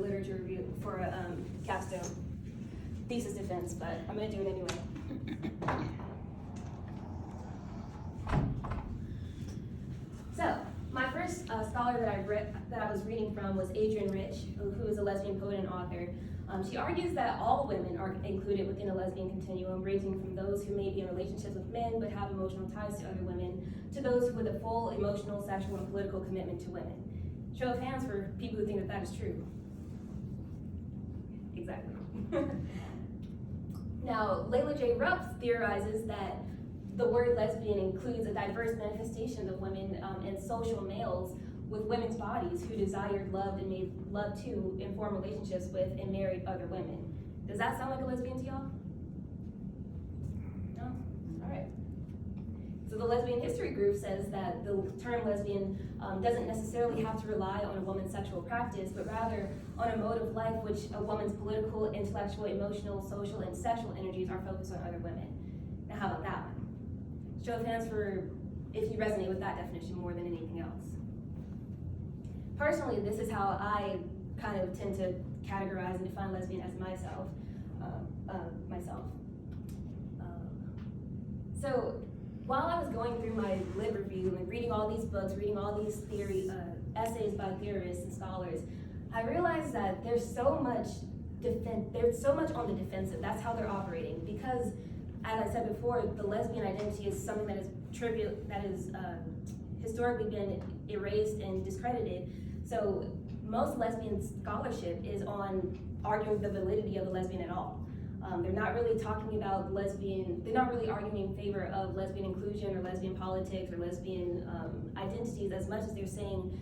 literature review for a capstone thesis defense, but I'm going to do it anyway. So, my first scholar that I was reading from was Adrian Rich, who is a lesbian poet and author. She argues that all women are included within a lesbian continuum, ranging from those who may be in relationships with men but have emotional ties to other women, to those with a full emotional, sexual, and political commitment to women. Show of hands for people who think that that is true. Exactly. Now, Layla J. Rupp theorizes that the word lesbian includes a diverse manifestation of women and social males with women's bodies who desired, loved, and made love to and formed relationships with and married other women. Does that sound like a lesbian to y'all? No? All right. So the Lesbian History Group says that the term lesbian doesn't necessarily have to rely on a woman's sexual practice, but rather on a mode of life which a woman's political, intellectual, emotional, social, and sexual energies are focused on other women. Now how about that one? Show of hands for if you resonate with that definition more than anything else. Personally, this is how I kind of tend to categorize and define lesbian as myself. So while I was going through my lit review and reading all these books, reading all these essays by theorists and scholars, I realized that there's so much on the defensive. That's how they're operating, because as I said before, the lesbian identity is something that is trivial, that is historically been erased and discredited. So most lesbian scholarship is on arguing the validity of the lesbian at all. They're not really talking about they're not really arguing in favor of lesbian inclusion or lesbian politics or lesbian identities as much as they're saying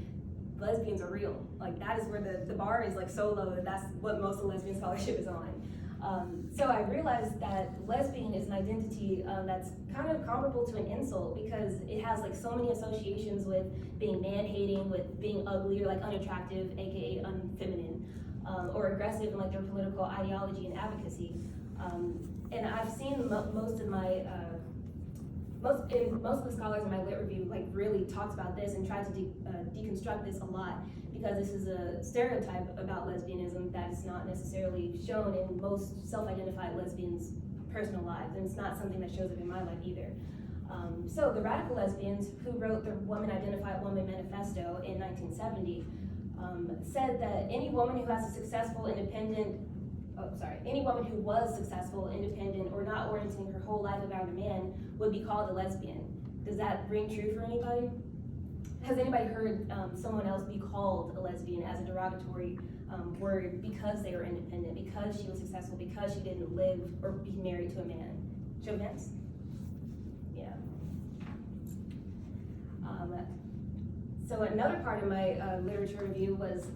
lesbians are real. Like that is where the bar is like so low that that's what most of the lesbian scholarship is on. So I realized that lesbian is an identity that's kind of comparable to an insult, because it has like so many associations with being man-hating, with being ugly or like unattractive, aka unfeminine, or aggressive in like their political ideology and advocacy. And I've seen most of the scholars in my lit review like really talked about this and tried to deconstruct this a lot, because this is a stereotype about lesbianism that is not necessarily shown in most self-identified lesbians' personal lives, and it's not something that shows up in my life either. So the radical lesbians who wrote the Woman Identified Woman Manifesto in 1970 said that any woman who was successful, independent, or not orienting her whole life around a man would be called a lesbian. Does that ring true for anybody? Has anybody heard someone else be called a lesbian as a derogatory word because they were independent, because she was successful, because she didn't live or be married to a man? Show of hands? Yeah. So another part of my literature review was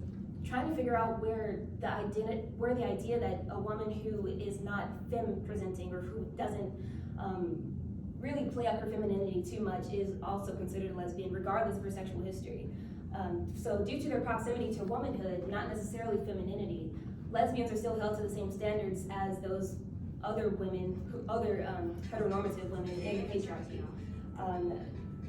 trying to figure out where the idea that a woman who is not femme presenting or who doesn't really play up her femininity too much is also considered a lesbian, regardless of her sexual history. So due to their proximity to womanhood, not necessarily femininity, lesbians are still held to the same standards as those other women, heteronormative women in the patriarchy.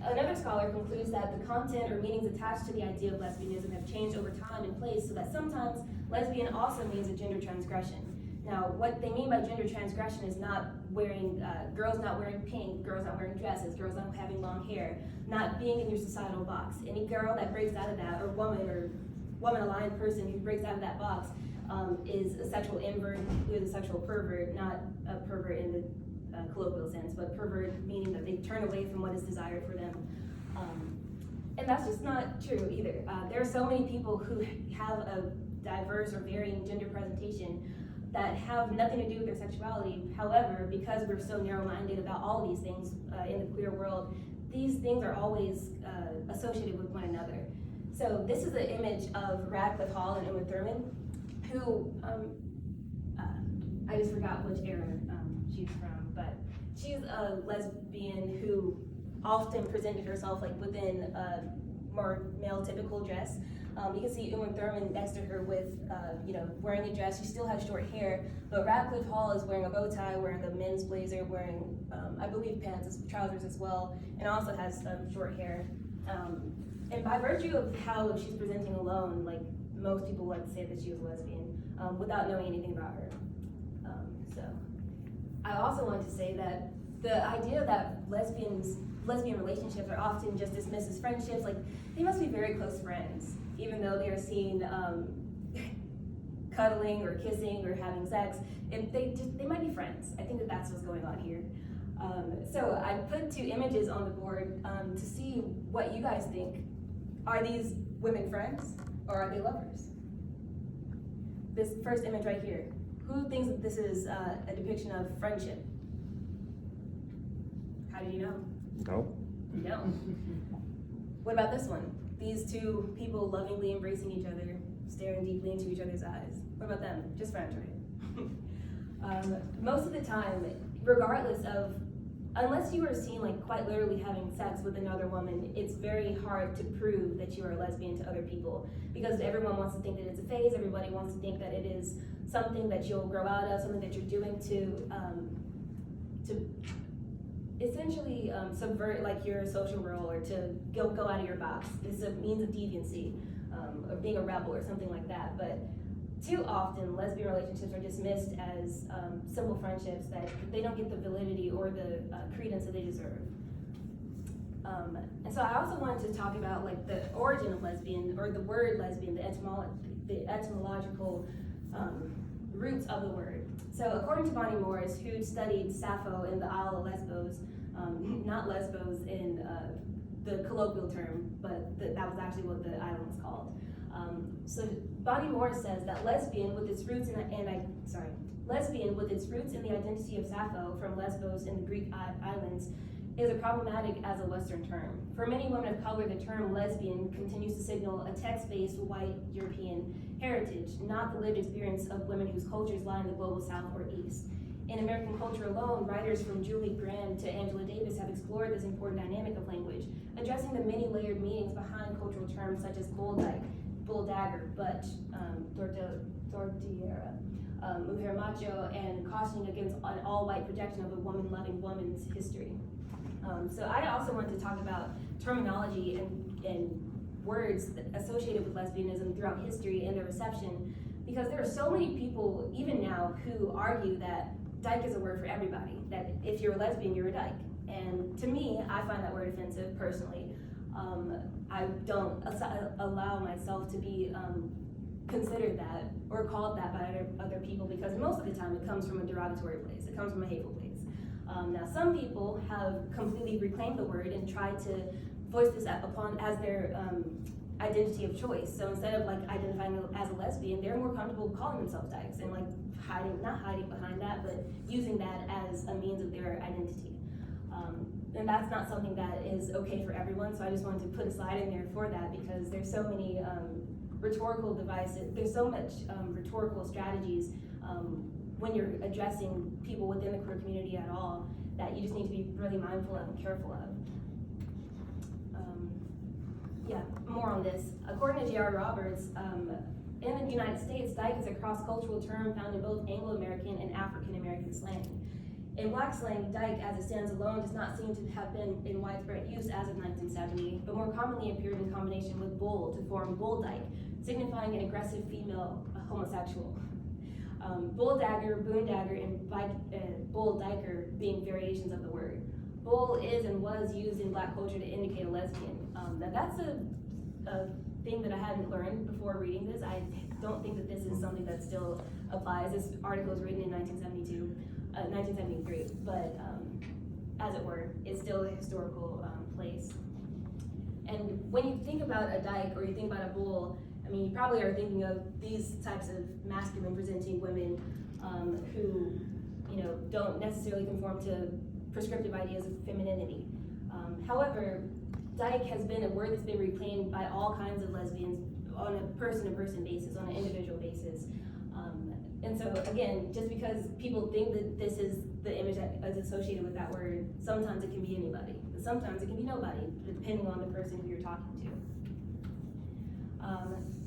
Another scholar concludes that the content or meanings attached to the idea of lesbianism have changed over time and place, so that sometimes lesbian also means a gender transgression. Now, what they mean by gender transgression is not wearing, girls not wearing pink, girls not wearing dresses, girls not having long hair, not being in your societal box. Any girl that breaks out of that, or woman-aligned person who breaks out of that box is a sexual invert, who is a sexual pervert, not a pervert in the colloquial sense, but pervert meaning that they turn away from what is desired for them. And that's just not true either. There are so many people who have a diverse or varying gender presentation that have nothing to do with their sexuality. However, because we're so narrow-minded about all of these things in the queer world, these things are always associated with one another. So this is an image of Radcliffe Hall and Uma Thurman, who, I just forgot which era she's from, but she's a lesbian who often presented herself like within a more male typical dress. You can see Uma Thurman next to her with, wearing a dress. She still has short hair, but Radcliffe Hall is wearing a bow tie, wearing a men's blazer, wearing, I believe, trousers as well, and also has short hair. And by virtue of how she's presenting alone, like most people like to say that she was a lesbian without knowing anything about her. So I also wanted to say that the idea that lesbian relationships are often just dismissed as friendships, like they must be very close friends, even though they are seen cuddling or kissing or having sex, and they might be friends. I think that that's what's going on here. So I put 2 images on the board to see what you guys think. Are these women friends or are they lovers? This first image right here. Who thinks that this is a depiction of friendship? How do you know? No. You don't. What about this one? These 2 people lovingly embracing each other, staring deeply into each other's eyes. What about them? Just friends, right? Most of the time, regardless of, unless you are seen like quite literally having sex with another woman, it's very hard to prove that you are a lesbian to other people, because everyone wants to think that it's a phase. Everybody wants to think that it is something that you'll grow out of, something that you're doing to essentially subvert like your social role, or to go out of your box. It's a means of deviancy, or being a rebel or something like that. But too often, lesbian relationships are dismissed as simple friendships that they don't get the validity or the credence that they deserve. And so I also wanted to talk about like the origin of lesbian, or the word lesbian, the etymological roots of the word. So according to Bonnie Morris, who studied Sappho in the Isle of Lesbos, not Lesbos in the colloquial term, but that was actually what the island was called. So Bonnie Morris says that lesbian with its roots in the identity of Sappho from Lesbos in the Greek islands is problematic as a Western term. For many women of color, the term lesbian continues to signal a text-based white European heritage, not the lived experience of women whose cultures lie in the global South or East. In American culture alone, writers from Julie Graham to Angela Davis have explored this important dynamic of language, addressing the many layered meanings behind cultural terms such as bull dyke, bull dagger, butch, tortillera, mujer macho, and cautioning against an all-white projection of a woman-loving woman's history. So I also wanted to talk about terminology and words associated with lesbianism throughout history and their reception, because there are so many people, even now, who argue that dyke is a word for everybody, that if you're a lesbian, you're a dyke. And to me, I find that word offensive personally. I don't allow myself to be considered that or called that by other people, because most of the time it comes from a derogatory place, it comes from a hateful place. Now some people have completely reclaimed the word and tried to voice this as their identity of choice. So instead of like identifying as a lesbian, they're more comfortable calling themselves dykes and like not hiding behind that, but using that as a means of their identity. And that's not something that is okay for everyone, so I just wanted to put a slide in there for that, because there's so many rhetorical devices, there's so much rhetorical strategies when you're addressing people within the queer community at all, that you just need to be really mindful of and careful of. Yeah, more on this. According to J.R. Roberts, in the United States, dyke is a cross-cultural term found in both Anglo-American and African-American slang. In Black slang, dyke as it stands alone does not seem to have been in widespread use as of 1970, but more commonly appeared in combination with bull to form bull dyke, signifying an aggressive female homosexual. Bull dagger, boon dagger, and bull dyker being variations of the word. Bull is and was used in Black culture to indicate a lesbian. Now that's a thing that I hadn't learned before reading this. I don't think that this is something that still applies. This article was written in 1973, but as it were, it's still a historical place. And when you think about a dyke or you think about a bull, I mean, you probably are thinking of these types of masculine presenting women who, don't necessarily conform to prescriptive ideas of femininity. However, dyke has been a word that's been reclaimed by all kinds of lesbians on a person-to-person basis, on an individual basis. And so again, just because people think that this is the image that is associated with that word, sometimes it can be anybody, but sometimes it can be nobody, depending on the person who you're talking to.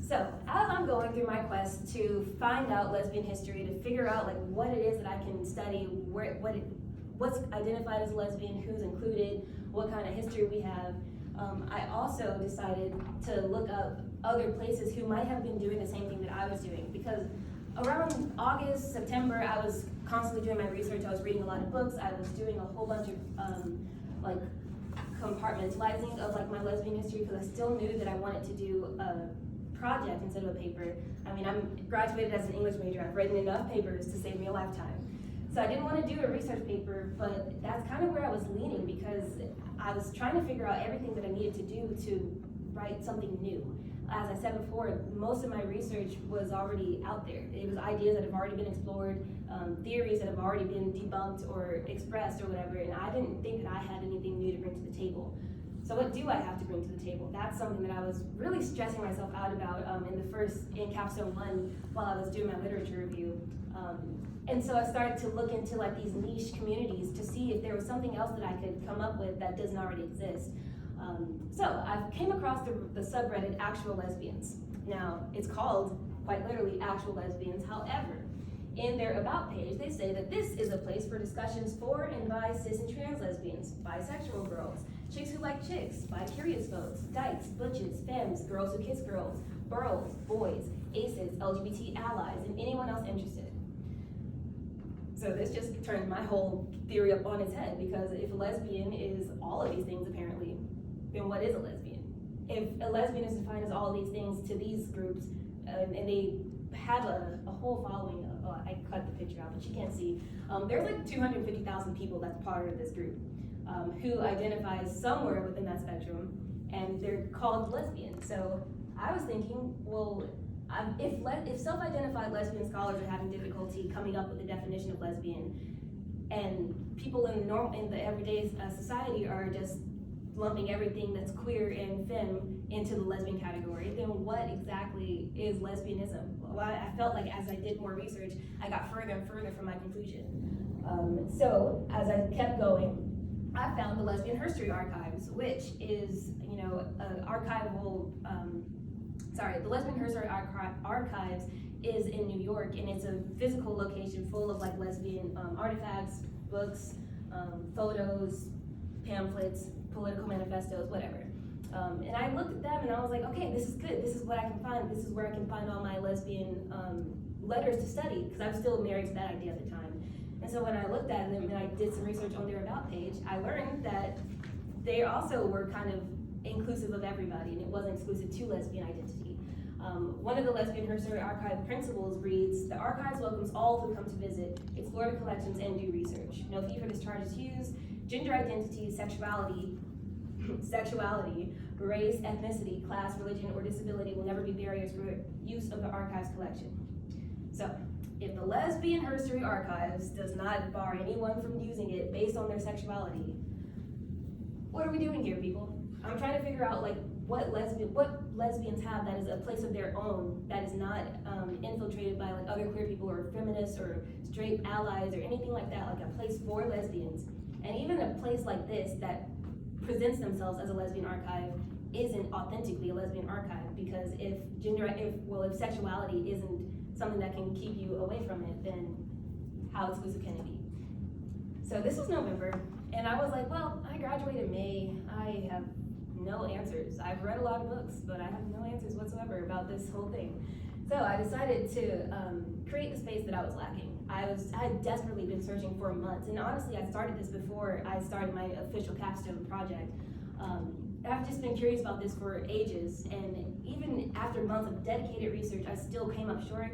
So as I'm going through my quest to find out lesbian history, to figure out like what it is that I can study, what's identified as lesbian, who's included, what kind of history we have, I also decided to look up other places who might have been doing the same thing that I was doing. Because around August, September, I was constantly doing my research. I was reading a lot of books. I was doing a whole bunch of like compartmentalizing of like my lesbian history, because I still knew that I wanted to do a project instead of a paper. I mean, I'm graduated as an English major. I've written enough papers to save me a lifetime. So I didn't want to do a research paper, but that's kind of where I was leaning, because I was trying to figure out everything that I needed to do to write something new. As I said before, most of my research was already out there. It was ideas that have already been explored, theories that have already been debunked or expressed or whatever, and I didn't think that I had anything new to bring to the table. So what do I have to bring to the table? That's something that I was really stressing myself out about in capstone 1 while I was doing my literature review. And so I started to look into like these niche communities to see if there was something else that I could come up with that doesn't already exist. So I came across the subreddit Actual Lesbians. Now, it's called quite literally Actual Lesbians. However, in their About page, they say that this is a place for discussions for and by cis and trans lesbians, bisexual girls, chicks who like chicks, bi-curious folks, dykes, butches, femmes, girls who kiss girls, burls, boys, aces, LGBT allies, and anyone else interested. So this just turned my whole theory up on its head, because if a lesbian is all of these things apparently, then what is a lesbian? If a lesbian is defined as all of these things to these groups, and they have a whole following of, I cut the picture out, but you can't see, there's like 250,000 people that's part of this group who identify somewhere within that spectrum, and they're called lesbian. So I was thinking, well, if self-identified lesbian scholars are having difficulty coming up with the definition of lesbian, and people in the everyday society are just lumping everything that's queer and femme into the lesbian category, then what exactly is lesbianism? Well, I felt like as I did more research, I got further and further from my conclusion. So as I kept going, I found the Lesbian Herstory Archives, which is, the Lesbian Herstory Archives is in New York, and it's a physical location full of like lesbian artifacts, books, photos, pamphlets, political manifestos, whatever. And I looked at them and I was like, okay, this is good. This is what I can find. This is where I can find all my lesbian letters to study, because I was still married to that idea at the time. And so when I looked at them and I did some research on their About page, I learned that they also were kind of inclusive of everybody, and it wasn't exclusive to lesbian identity. One of the Lesbian Herstory Archive principles reads, "The archives welcomes all who come to visit, explore the collections, and do research. No fee for this charge is used. Gender identity, sexuality, race, ethnicity, class, religion, or disability will never be barriers for use of the archives collection." So, if the Lesbian Herstory Archives does not bar anyone from using it based on their sexuality, what are we doing here, people? I'm trying to figure out like what lesbians have that is a place of their own, that is not infiltrated by like other queer people or feminists or straight allies or anything like that, like a place for lesbians. And even a place like this that presents themselves as a lesbian archive isn't authentically a lesbian archive, because if sexuality isn't something that can keep you away from it, then how exclusive can it be? So this was November, and I was like, well, I graduated in May. I have no answers. I've read a lot of books, but I have no answers whatsoever about this whole thing. So I decided to create the space that I was lacking. I had desperately been searching for months, and honestly, I started this before I started my official capstone project. I've just been curious about this for ages, and even after months of dedicated research, I still came up short.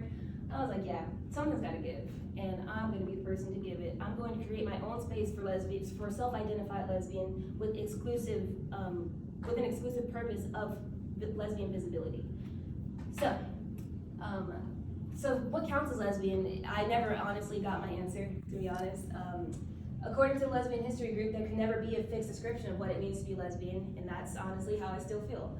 I was like, yeah, something's gotta give, and I'm gonna be the person to give it. I'm going to create my own space for lesbians, for self-identified lesbian, with an exclusive purpose of lesbian visibility. So what counts as lesbian? I never honestly got my answer, to be honest. According to the Lesbian History Group, there can never be a fixed description of what it means to be lesbian, and that's honestly how I still feel.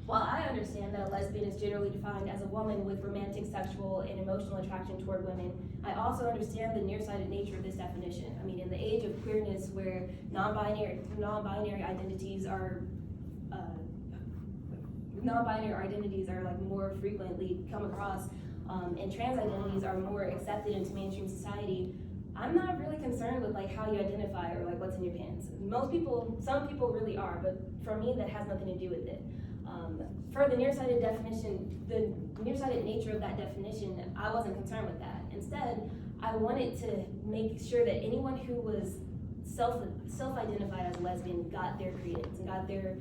While I understand that a lesbian is generally defined as a woman with romantic, sexual, and emotional attraction toward women, I also understand the nearsighted nature of this definition. I mean, in the age of queerness, where non-binary identities are like more frequently come across, and trans identities are more accepted into mainstream society, I'm not really concerned with like how you identify or like what's in your pants. Some people really are, but for me that has nothing to do with it. For the nearsighted definition, the nearsighted nature of that definition, I wasn't concerned with that. Instead, I wanted to make sure that anyone who was self-identified as lesbian got their credence and got their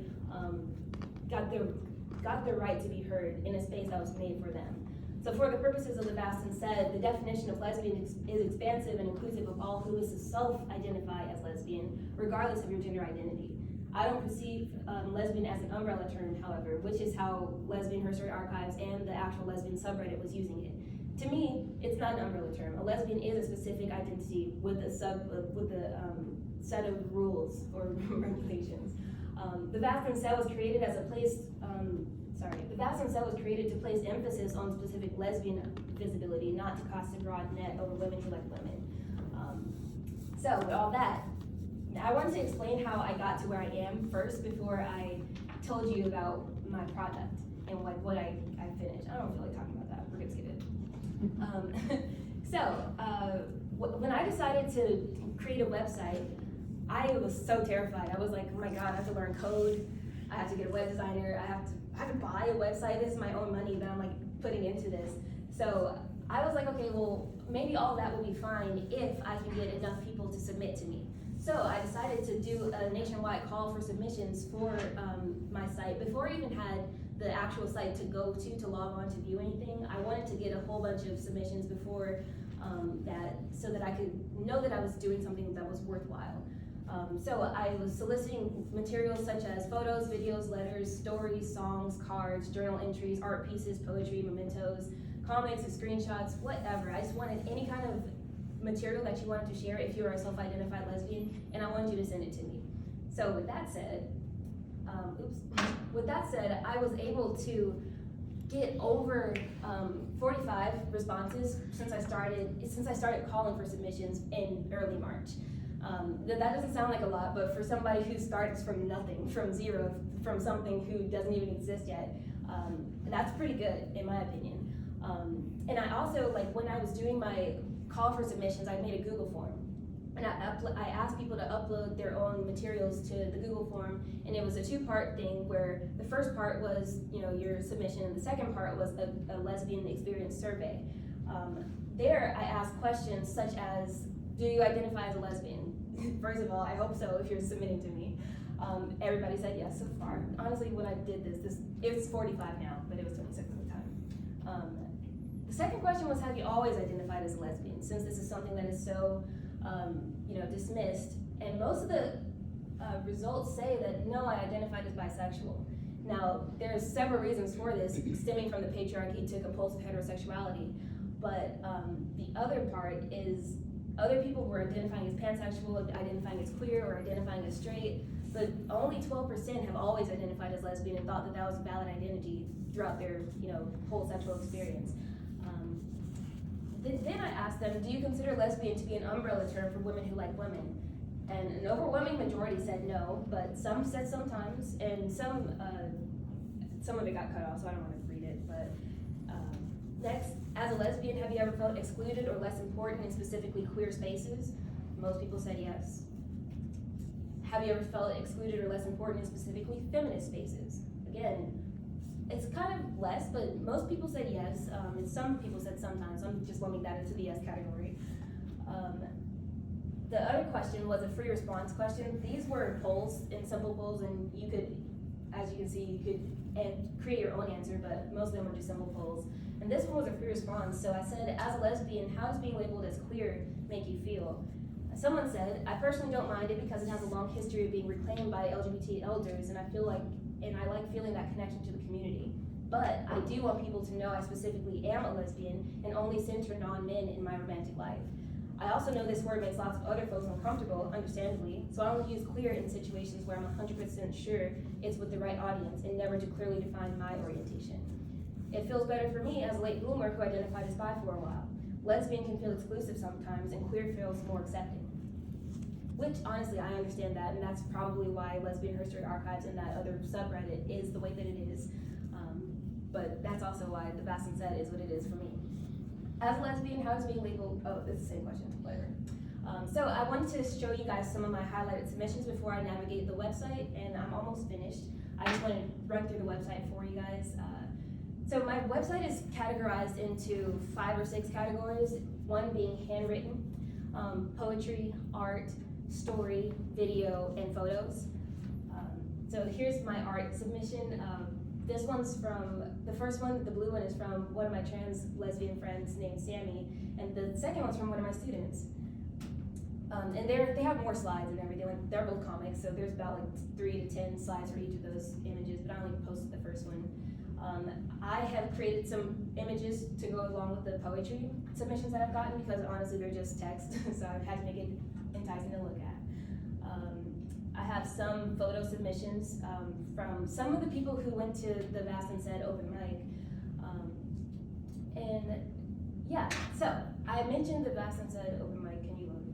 right to be heard in a space that was made for them. So for the purposes of the vast and said, the definition of lesbian is expansive and inclusive of all who is to self-identify as lesbian, regardless of your gender identity. I don't perceive lesbian as an umbrella term, however, which is how Lesbian History Archives and the actual lesbian subreddit was using it. To me, it's not an umbrella term. A lesbian is a specific identity with a set of rules or regulations. The vast and set was created as a place. The vast and set was created to place emphasis on specific lesbian visibility, not to cast a broad net over women who like women. So with all that, I wanted to explain how I got to where I am first before I told you about my project and like what I finished. I don't feel like talking about that. We're gonna skip it. When I decided to create a website, I was so terrified. I was like, oh my God, I have to learn code. I have to get a web designer. I have to buy a website. This is my own money that I'm like putting into this. So I was like, okay, well, maybe all that will be fine if I can get enough people to submit to me. So I decided to do a nationwide call for submissions for my site. Before I even had the actual site to go to log on to view anything, I wanted to get a whole bunch of submissions before that, so that I could know that I was doing something that was worthwhile. So I was soliciting materials such as photos, videos, letters, stories, songs, cards, journal entries, art pieces, poetry, mementos, comics, screenshots, whatever. I just wanted any kind of material that you wanted to share if you are a self-identified lesbian, and I wanted you to send it to me. So with that said, I was able to get over 45 responses since I started calling for submissions in early March. That doesn't sound like a lot, but for somebody who starts from nothing, from zero, from something who doesn't even exist yet, that's pretty good in my opinion. And I also, like, when I was doing my call for submissions, I made a Google form, and I asked people to upload their own materials to the Google form, and it was a two-part thing where the first part was, your submission, and the second part was a lesbian experience survey. There, I asked questions such as, do you identify as a lesbian? First of all, I hope so if you're submitting to me. Everybody said yes so far. Honestly, when I did this, it was 45 now, but it was 26 at the time. The second question was, have you always identified as a lesbian? Since this is something that is so, dismissed, and most of the results say that no, I identified as bisexual. Now, there's several reasons for this, stemming from the patriarchy to compulsive heterosexuality, but the other part is other people were identifying as pansexual, identifying as queer, or identifying as straight, but only 12% have always identified as lesbian and thought that that was a valid identity throughout their, whole sexual experience. Then I asked them, do you consider lesbian to be an umbrella term for women who like women? And an overwhelming majority said no, but some said sometimes, and some of it got cut off, so I don't want to read it, but next, as a lesbian, have you ever felt excluded or less important in specifically queer spaces? Most people said yes. Have you ever felt excluded or less important in specifically feminist spaces? Again, it's kind of less, but most people said yes, and some people said sometimes, so I'm just lumping that into the yes category. The other question was a free response question. These were polls, and simple polls, and you could, as you can see, you could create your own answer, but most of them were just simple polls. And this one was a free response, so I said, as a lesbian, how does being labeled as queer make you feel? Someone said, I personally don't mind it because it has a long history of being reclaimed by LGBT elders, and I like feeling that connection to the community. But I do want people to know I specifically am a lesbian and only center non-men in my romantic life. I also know this word makes lots of other folks uncomfortable, understandably, so I only use queer in situations where I'm 100% sure it's with the right audience and never to clearly define my orientation. It feels better for me as a late bloomer who identified as bi for a while. Lesbian can feel exclusive sometimes, and queer feels more accepting. Which, honestly, I understand that, and that's probably why Lesbian History Archives and that other subreddit is the way that it is. But that's also why the vast and said is what it is for me. As a lesbian, how is being labeled? Oh, it's the same question, whatever. So I wanted to show you guys some of my highlighted submissions before I navigate the website, and I'm almost finished. I just want to run through the website for you guys. So my website is categorized into 5 or 6 categories, one being handwritten, poetry, art, story, video, and photos. So here's my art submission. This one's from, the first one, the blue one, is from one of my trans lesbian friends named Sammy, and the second one's from one of my students. And they have more slides and everything. Like, they're both comics, so there's about like 3 to 10 slides for each of those images, but I only posted the first one. I have created some images to go along with the poetry submissions that I've gotten, because honestly they're just text, so I've had to make it enticing to look at. I have some photo submissions from some of the people who went to the Vast and Said open mic. And yeah, so I mentioned the Vast and Said open mic. Can you load?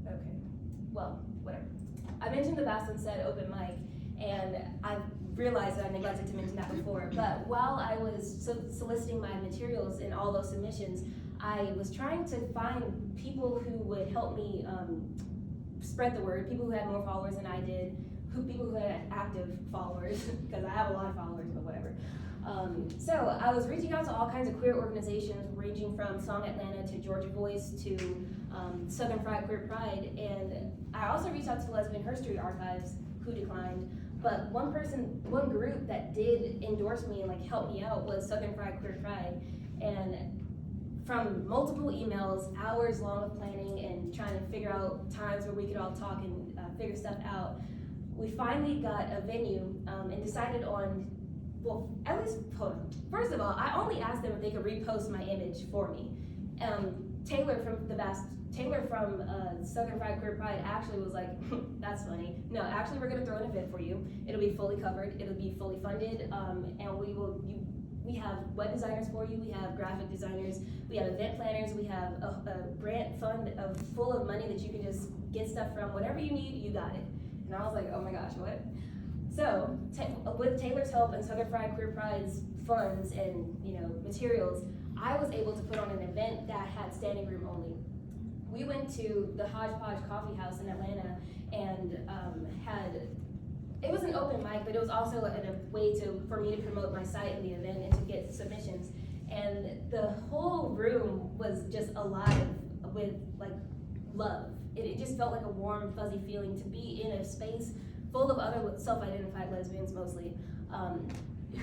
Okay, well, whatever. I mentioned the Vast and Said open mic, and I realized that I neglected to mention that before, but while I was soliciting my materials in all those submissions, I was trying to find people who would help me spread the word, people who had more followers than I did, people who had active followers, because I have a lot of followers, but whatever. So I was reaching out to all kinds of queer organizations, ranging from Song Atlanta to Georgia Voice to Southern Fried Queer Pride, and I also reached out to Lesbian History Archives, who declined. But one group that did endorse me and like help me out was Southern Fried Queer Pride. And from multiple emails, hours long of planning and trying to figure out times where we could all talk and figure stuff out, we finally got a venue and decided on, well, at least, hold on. First of all, I only asked them if they could repost my image for me. Taylor from Southern Fried Queer Pride actually was like, that's funny. No, actually we're gonna throw an event for you. It'll be fully covered, it'll be fully funded, and we have web designers for you, we have graphic designers, we have event planners, we have a grant fund full of money that you can just get stuff from. Whatever you need, you got it. And I was like, oh my gosh, what? So, with Taylor's help and Southern Fried Queer Pride's funds and materials, I was able to put on an event that had standing room only. We went to the Hodgepodge Coffee House in Atlanta and it was an open mic, but it was also a way for me to promote my site and the event and to get submissions. And the whole room was just alive with like love. It just felt like a warm, fuzzy feeling to be in a space full of other self-identified lesbians mostly,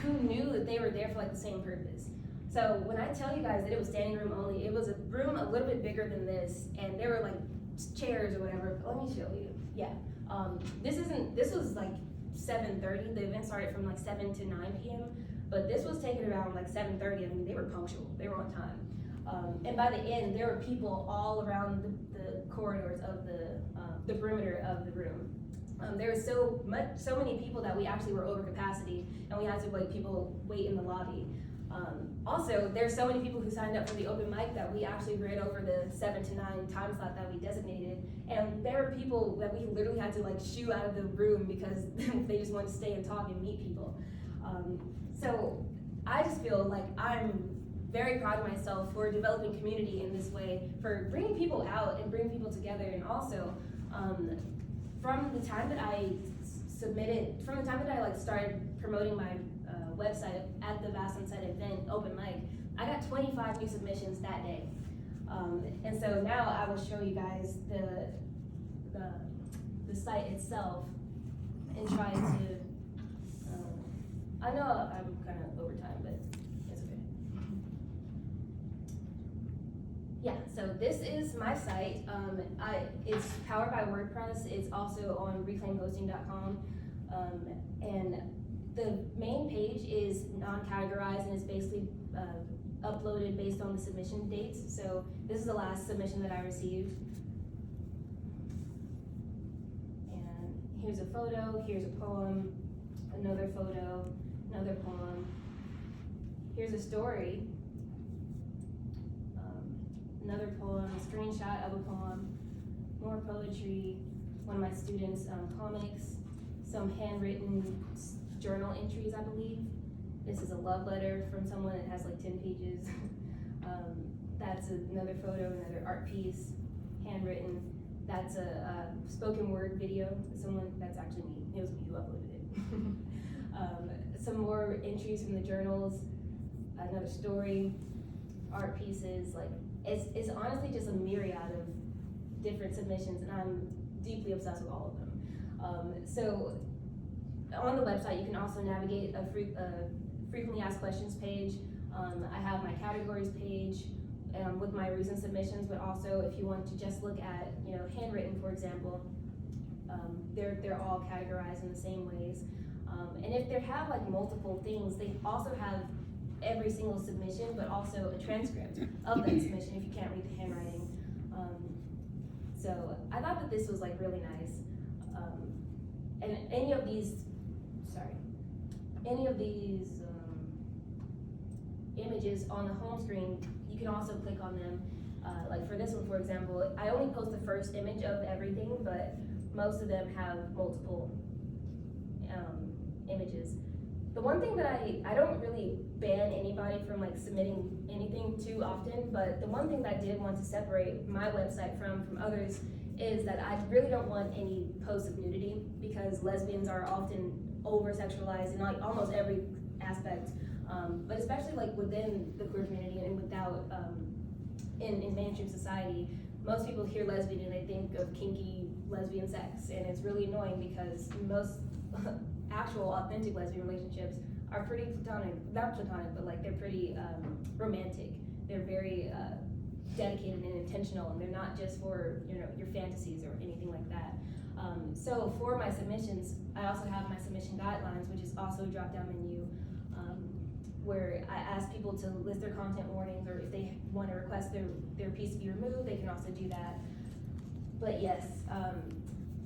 who knew that they were there for like the same purpose. So when I tell you guys that it was standing room only, it was a room a little bit bigger than this, and there were like chairs or whatever. Let me show you. Yeah. This was like 7:30. The event started from like 7 to 9 p.m. But this was taken around like 7:30. I mean, they were punctual. They were on time. And by the end, there were people all around the corridors of the perimeter of the room. There was so many people that we actually were over capacity, and we had to wait in the lobby. Also, there's so many people who signed up for the open mic that we actually ran over the 7 to 9 time slot that we designated. And there were people that we literally had to like shoo out of the room because they just wanted to stay and talk and meet people. So I just feel like I'm very proud of myself for developing community in this way, for bringing people out and bringing people together. And also, from the time that I started promoting my website at the Vast and Said event open mic, I got 25 new submissions that day. And so now I will show you guys the site itself and try to, I know I'm kind of over time, but it's okay. Yeah, so this is my site. It's powered by WordPress. It's also on reclaimhosting.com. And the main page is non-categorized and is basically uploaded based on the submission dates. So this is the last submission that I received. And here's a photo, here's a poem, another photo, another poem. Here's a story, another poem, a screenshot of a poem, more poetry, one of my students' comics, some handwritten journal entries, I believe. This is a love letter from someone that has like 10 pages. That's another photo, another art piece, handwritten. That's a spoken word video. Someone, that's actually me. It was me who uploaded it. Some more entries from the journals, another story, art pieces. Like it's honestly just a myriad of different submissions, and I'm deeply obsessed with all of them. So on the website, you can also navigate a frequently asked questions page. I have my categories page with my recent submissions, but also if you want to just look at, handwritten, for example, they're all categorized in the same ways. And if they have like multiple things, they also have every single submission, but also a transcript of that submission if you can't read the handwriting. So I thought that this was like really nice. And any of these images on the home screen, you can also click on them. Like for this one, for example, I only post the first image of everything, but most of them have multiple images. The one thing that I don't really ban anybody from like submitting anything too often, but the one thing that I did want to separate my website from others is that I really don't want any posts of nudity, because lesbians are often over-sexualized in like almost every aspect, but especially like within the queer community and without in mainstream society. Most people hear lesbian and they think of kinky lesbian sex, and it's really annoying because most actual authentic lesbian relationships are pretty platonic, not platonic, but like they're pretty romantic. They're very dedicated and intentional, and they're not just for your fantasies or anything like that. So for my submissions, I also have my submission guidelines, which is also a drop-down menu where I ask people to list their content warnings, or if they want to request their piece to be removed, they can also do that. But yes,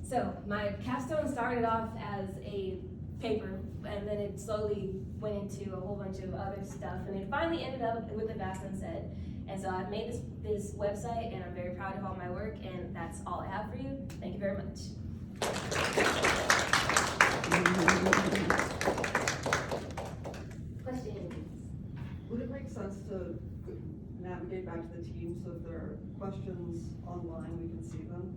so my capstone started off as a paper, and then it slowly went into a whole bunch of other stuff, and it finally ended up with a vast sunset. And so I've made this website, and I'm very proud of all my work, and that's all I have for you. Thank you very much. Questions? Would it make sense to navigate back to the team, so if there are questions online, we can see them?